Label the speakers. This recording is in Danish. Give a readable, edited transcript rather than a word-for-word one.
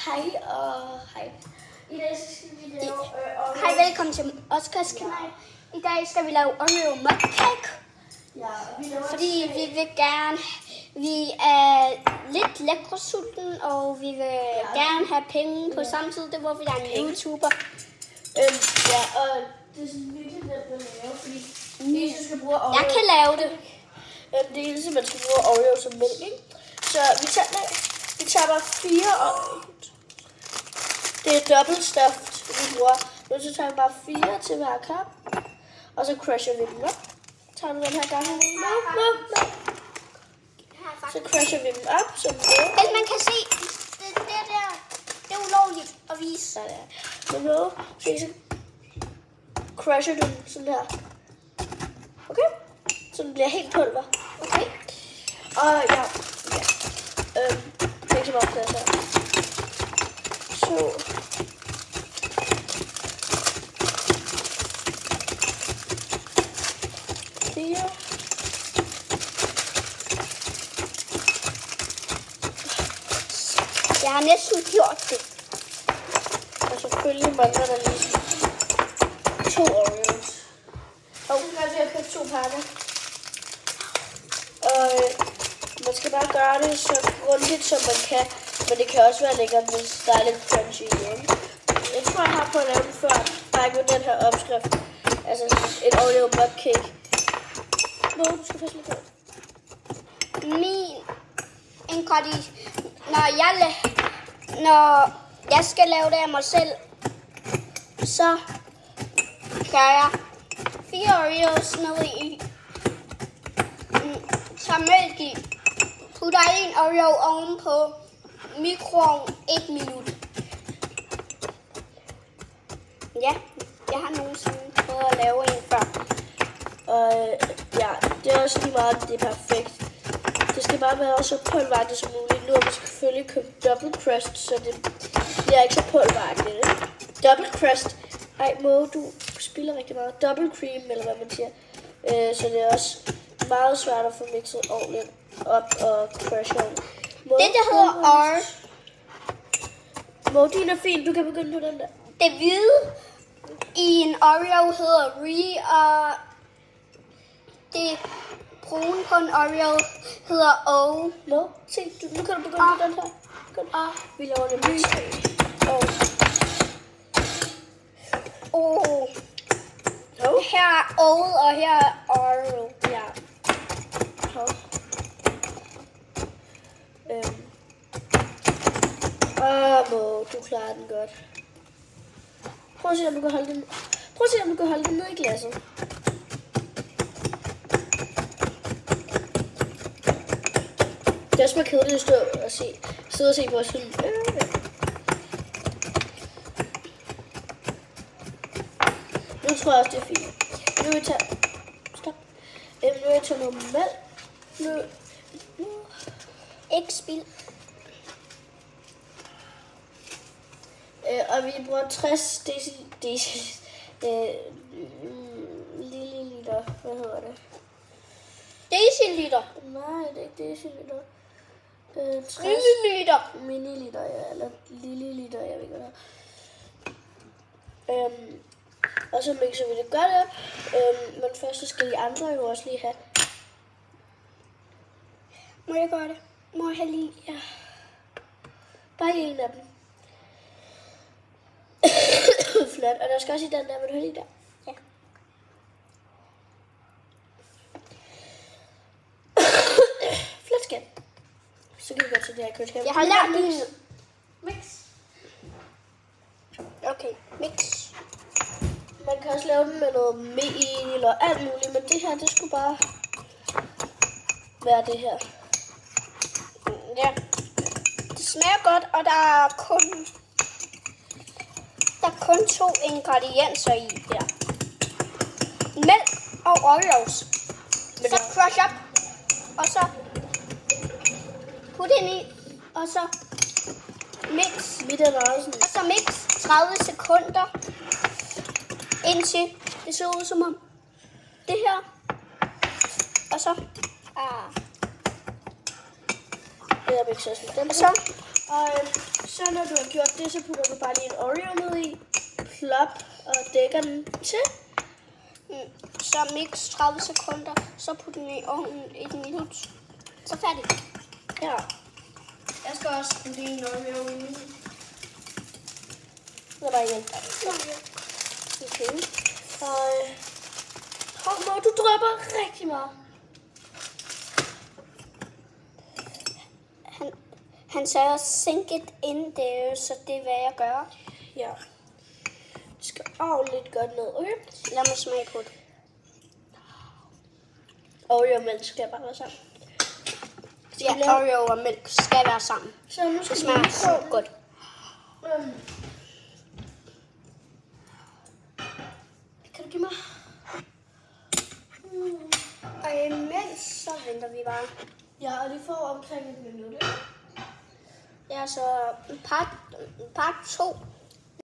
Speaker 1: Hej og hej. I dag skal vi lave
Speaker 2: Hej, velkommen til Oscars kanal. I dag skal vi lave Oreo mudcake.
Speaker 1: Ja, vi laver
Speaker 2: fordi vi er lidt lækre sulten, og vi vil gerne have penge på samme tid. Det er hvorfor jeg er en YouTuber.
Speaker 1: Ja, og det er sådan virkelig nemt at lave, fordi det eneste, skal bruge Oreo.
Speaker 2: Jeg kan lave det.
Speaker 1: Det eneste, man skal bruge Oreo som mælk, ikke? Så vi tager bare 4 Oreo. Det er dobbelt stuffed, vi bruger. Nu så tager vi bare 4 til hver kop. Og så crusher vi dem op. Tager du den her gang? Så crusher vi dem op. Så
Speaker 2: hvis man kan se, det er ulovligt at vise.
Speaker 1: Sådan der. Så crusher du den sådan her. Okay? Så den bliver helt pulver. Okay? Og ja. Det er ikke så meget plads her. Så.
Speaker 2: Jeg har næsten gjort det.
Speaker 1: Og selvfølgelig mangler der lige 2 Oreos. Og nu har jeg købt 2 pakker. Og man skal bare gøre det så grundigt som man kan. Men det kan også være lækkert, hvis der er lidt crunchy igen. Jeg tror jeg har på at lave den før. Bare ikke med den her opskrift. Altså en Oreo mudcake. Du skal faktisk lidt på.
Speaker 2: Når jeg skal lave det af mig selv, så gør jeg 4 Oreos ned i, tager mælk i, putter 1 Oreo ovenpå, mikroovn 1 minut. Ja, jeg har nogensinde prøvet at lave en før.
Speaker 1: Og ja, det er også lige meget, det er perfekt. Det skal bare være så pulveragtigt som muligt. Nu har vi selvfølgelig købt double crust, så det bliver ikke så pulveragtigt. Double crust. Ej, du spiller rigtig meget. Double cream, eller hvad man siger. Så det er også meget svært at få mixet ordentligt op og crushe om.
Speaker 2: Det der hedder R.
Speaker 1: Din er fint, du kan begynde på den der.
Speaker 2: Det hvide i en Oreo hedder Re, og det brune på en Oreo hedder O.
Speaker 1: Se, nu kan du begynde på den her. Vi laver det ny.
Speaker 2: Her er O'et, og her er Oreo.
Speaker 1: Ja. Du klarer den godt. Prøv at se, om du kan holde den. Prøv at se, om du kan holde den ned i glasset. Det er også meget kedeligt at stå og sidde og se på sådan. Nu tror jeg også, det er fint. Nu vil jeg tage... Stop. Nu vil jeg tage noget mælk.
Speaker 2: Ikke spild.
Speaker 1: Og vi bruger 60 milliliter. Hvad hedder det?
Speaker 2: Deciliter.
Speaker 1: Nej, det er ikke deciliter. 60 milliliter, ja, eller lilliliter, jeg ved ikke, hvad det er. Og så mixer vi det godt op. Men først så skal de andre jo også lige have.
Speaker 2: Må jeg gøre det? Må jeg have lige? Ja.
Speaker 1: Bare en af dem. Flot. Og der skal også i den der, vil du have lige der?
Speaker 2: Ja.
Speaker 1: Flot skat. Så kan vi godt til det her kørt her.
Speaker 2: Jeg har lært min.
Speaker 1: Mix.
Speaker 2: Okay, mix.
Speaker 1: Man kan også lave den med noget mel eller alt muligt, men det her, det skulle bare være det her.
Speaker 2: Ja. Det smager godt, og der er kun 2 ingredienser i her. Mælk og Oreos. Så crush up, og så put ind i, og så mix. Og så mix 30 sekunder, indtil det ser ud som om det her. Og så
Speaker 1: Det er mixet sådan.
Speaker 2: og så
Speaker 1: Og så når du har gjort det, så putter du bare lige en Oreo ned i, plop, og dækker den til.
Speaker 2: Så mix 30 sekunder, så putter den i ovnen 1 minut. Så færdig.
Speaker 1: Ja. Jeg skal også putte en Oreo i.
Speaker 2: Så bare hjælp dig.
Speaker 1: Okay. Og du drypper rigtig meget.
Speaker 2: Han sagde sink it in there, så det er hvad jeg gør.
Speaker 1: Ja. Du skal lidt godt ned, okay?
Speaker 2: Lad mig smage på det.
Speaker 1: Oreo og mælk skal bare være sammen.
Speaker 2: Ja, Oreo og mælk skal være sammen.
Speaker 1: Så nu skal
Speaker 2: det smager så godt.
Speaker 1: Kan du give mig?
Speaker 2: Og imens så venter vi bare.
Speaker 1: Ja, og det får omkring 1 minut.
Speaker 2: Ja, så part 2